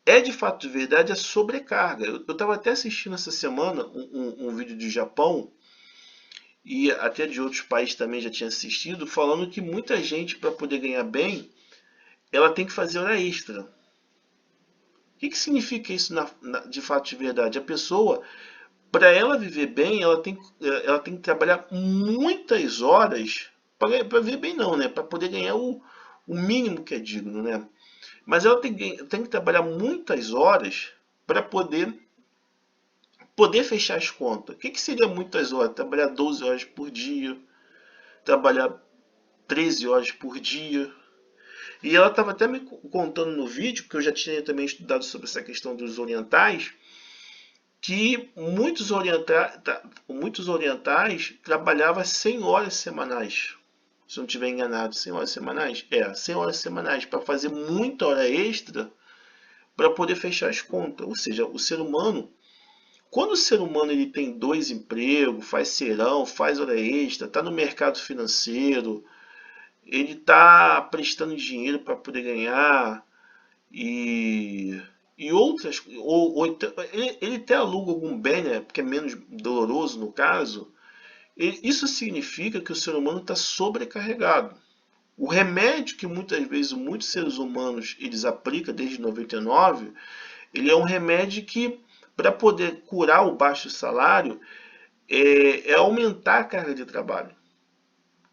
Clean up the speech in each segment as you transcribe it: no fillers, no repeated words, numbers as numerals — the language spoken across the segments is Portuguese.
é de fato de verdade a sobrecarga. Eu estava até assistindo essa semana um vídeo do Japão e até de outros países também já tinha assistido, falando que muita gente, para poder ganhar bem, ela tem que fazer hora extra. O que significa isso de fato de verdade? A pessoa, para ela viver bem, ela tem que trabalhar muitas horas para viver bem não, né? Para poder ganhar o mínimo que é digno, né? Mas ela tem que trabalhar muitas horas para poder fechar as contas. O que seria muitas horas? Trabalhar 12 horas por dia, trabalhar 13 horas por dia. E ela estava até me contando no vídeo, que eu já tinha também estudado sobre essa questão dos orientais, que muitos orientais trabalhavam 100 horas semanais. Se eu não estiver enganado, 100 horas semanais? 100 horas semanais para fazer muita hora extra para poder fechar as contas. Ou seja, o ser humano, quando o ser humano ele tem dois empregos, faz serão, faz hora extra, está no mercado financeiro, ele está prestando dinheiro para poder ganhar e, e outras, ou então, ele até aluga algum bem, né, porque é menos doloroso no caso, isso significa que o ser humano está sobrecarregado. O remédio que muitas vezes muitos seres humanos eles aplicam desde 99, ele é um remédio que, para poder curar o baixo salário, é aumentar a carga de trabalho,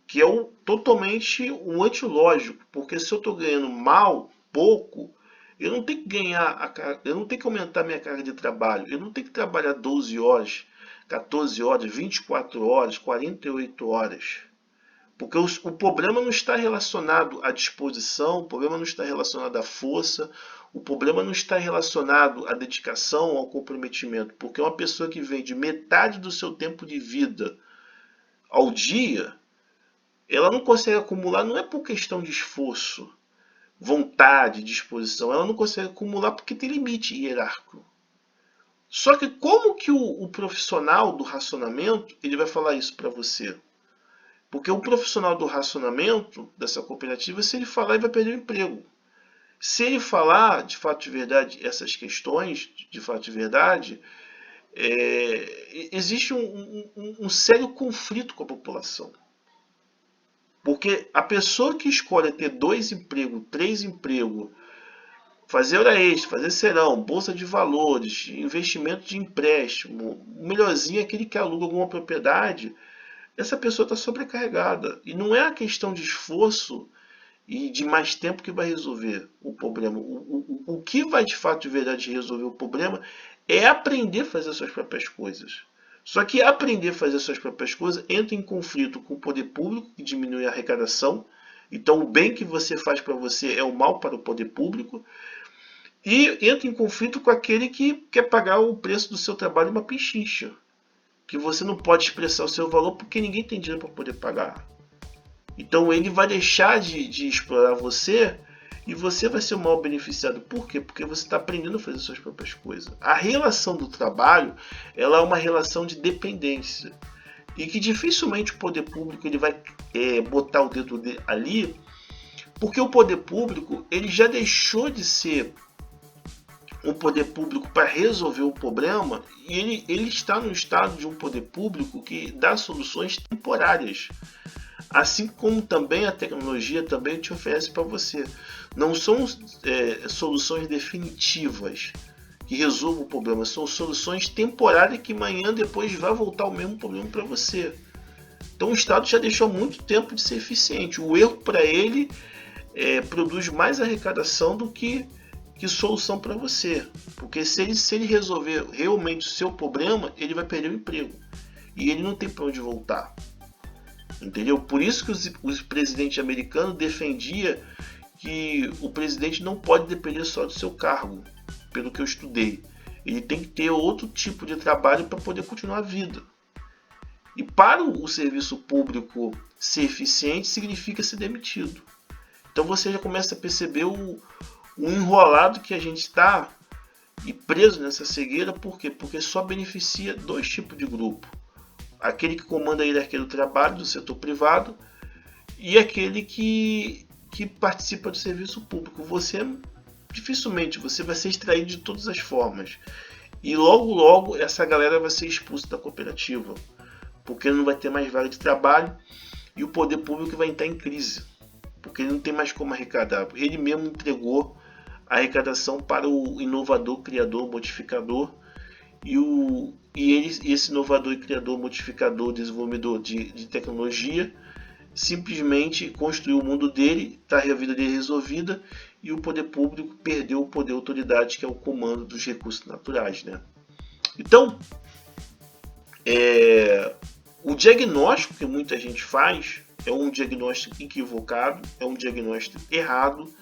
que é totalmente o antilógico, porque se eu estou ganhando mal, pouco, eu não tenho que eu não tenho que aumentar minha carga de trabalho, eu não tenho que trabalhar 12 horas, 14 horas, 24 horas, 48 horas. Porque o problema não está relacionado à disposição, o problema não está relacionado à força, o problema não está relacionado à dedicação, ao comprometimento. Porque uma pessoa que vende metade do seu tempo de vida ao dia, ela não consegue acumular, não é por questão de esforço, vontade, disposição, ela não consegue acumular porque tem limite hierárquico. Só que como que o profissional do racionamento ele vai falar isso para você? Porque o profissional do racionamento dessa cooperativa, se ele falar, ele vai perder o emprego. Se ele falar de fato de verdade essas questões, de fato de verdade, existe um sério conflito com a população. Porque a pessoa que escolhe ter 2 empregos, 3 empregos, fazer hora extra, fazer serão, bolsa de valores, investimento de empréstimo, o melhorzinho é aquele que aluga alguma propriedade, essa pessoa está sobrecarregada. E não é a questão de esforço e de mais tempo que vai resolver o problema. O que vai de fato de verdade resolver o problema é aprender a fazer suas próprias coisas. Só que aprender a fazer suas próprias coisas entra em conflito com o poder público, que diminui a arrecadação. Então, o bem que você faz para você é o mal para o poder público. E entra em conflito com aquele que quer pagar o preço do seu trabalho em uma pechincha. Que você não pode expressar o seu valor porque ninguém tem dinheiro para poder pagar. Então ele vai deixar de explorar você e você vai ser o maior beneficiado. Por quê? Porque você está aprendendo a fazer suas próprias coisas. A relação do trabalho ela é uma relação de dependência. E que dificilmente o poder público ele vai botar o dedo ali, porque o poder público ele já deixou de ser um poder público para resolver o problema e ele está no estado de um poder público que dá soluções temporárias. Assim como também a tecnologia também te oferece para você. Não são soluções definitivas que resolvam o problema, são soluções temporárias que amanhã depois vai voltar o mesmo problema para você. Então o Estado já deixou muito tempo de ser eficiente. O erro para ele produz mais arrecadação do que solução para você. Porque se ele resolver realmente o seu problema, ele vai perder o emprego. E ele não tem para onde voltar. Entendeu? Por isso que os presidentes americanos defendiam que o presidente não pode depender só do seu cargo, pelo que eu estudei. Ele tem que ter outro tipo de trabalho para poder continuar a vida. E para o serviço público ser eficiente, significa ser demitido. Então você já começa a perceber o enrolado que a gente está e preso nessa cegueira. Por quê? Porque só beneficia 2 tipos de grupo. Aquele que comanda a hierarquia do trabalho, do setor privado, e aquele que participa do serviço público. Você dificilmente você vai ser extraído de todas as formas. E logo essa galera vai ser expulsa da cooperativa, porque não vai ter mais vaga de trabalho e o poder público vai entrar em crise, porque ele não tem mais como arrecadar. Ele mesmo entregou a arrecadação para o inovador, criador, modificador, e esse inovador e criador, modificador, desenvolvedor de tecnologia simplesmente construiu o mundo dele, está a vida dele resolvida, e o poder público perdeu o poder autoridade, que é o comando dos recursos naturais, né? Então, o diagnóstico que muita gente faz é um diagnóstico equivocado, é um diagnóstico errado,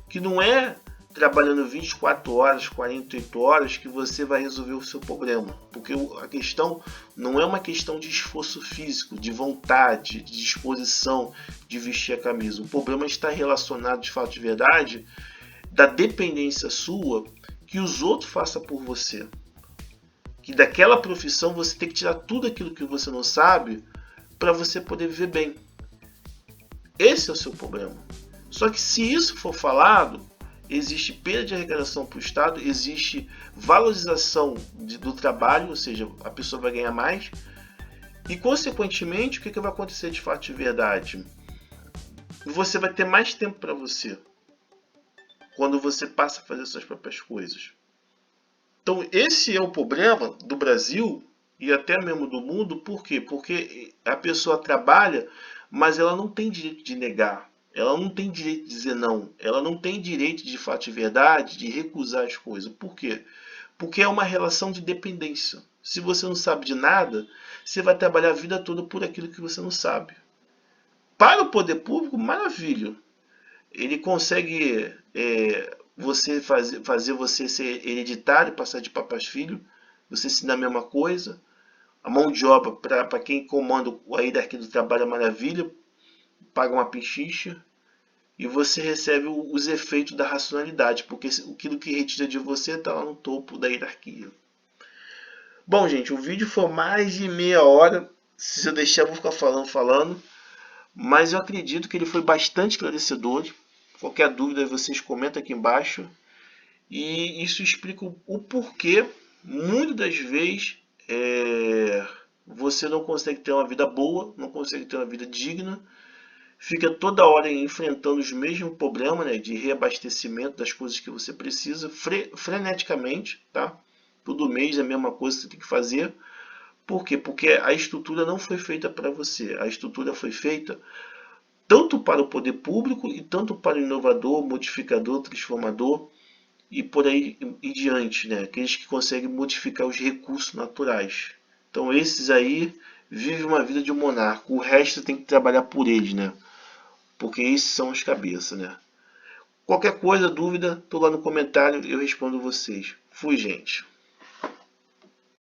que não é trabalhando 24 horas, 48 horas que você vai resolver o seu problema. Porque a questão não é uma questão de esforço físico, de vontade, de disposição de vestir a camisa. O problema está relacionado, de fato de verdade, da dependência sua que os outros façam por você. Que daquela profissão você tem que tirar tudo aquilo que você não sabe para você poder viver bem. Esse é o seu problema. Só que se isso for falado, existe perda de arrecadação para o Estado, existe valorização do trabalho, ou seja, a pessoa vai ganhar mais, e consequentemente o que vai acontecer de fato de verdade? Você vai ter mais tempo para você, quando você passa a fazer suas próprias coisas. Então esse é o problema do Brasil e até mesmo do mundo. Por quê? Porque a pessoa trabalha, mas ela não tem direito de negar. Ela não tem direito de dizer não. Ela não tem direito, de fato e verdade, de recusar as coisas. Por quê? Porque é uma relação de dependência. Se você não sabe de nada, você vai trabalhar a vida toda por aquilo que você não sabe. Para o poder público, maravilha. Ele consegue fazer você ser hereditário, passar de pai para filho, você ensinar a mesma coisa. A mão de obra para quem comanda a hierarquia do trabalho é maravilha, paga uma pechincha, e você recebe os efeitos da racionalidade, porque aquilo que retira de você está lá no topo da hierarquia. Bom, gente, o vídeo foi mais de meia hora. Se eu deixar, eu vou ficar falando. Mas eu acredito que ele foi bastante esclarecedor. Qualquer dúvida, vocês comentam aqui embaixo. E isso explica o porquê, muitas das vezes, você não consegue ter uma vida boa, não consegue ter uma vida digna, fica toda hora enfrentando os mesmos problemas, né, de reabastecimento das coisas que você precisa, freneticamente, tá? Todo mês é a mesma coisa que você tem que fazer. Por quê? Porque a estrutura não foi feita para você, a estrutura foi feita tanto para o poder público e tanto para o inovador, modificador, transformador e por aí e diante, né? Aqueles que conseguem modificar os recursos naturais. Então esses aí vivem uma vida de um monarca, o resto tem que trabalhar por eles, né? Porque esses são os cabeças, né? Qualquer coisa, dúvida, tô lá no comentário e eu respondo vocês. Fui, gente.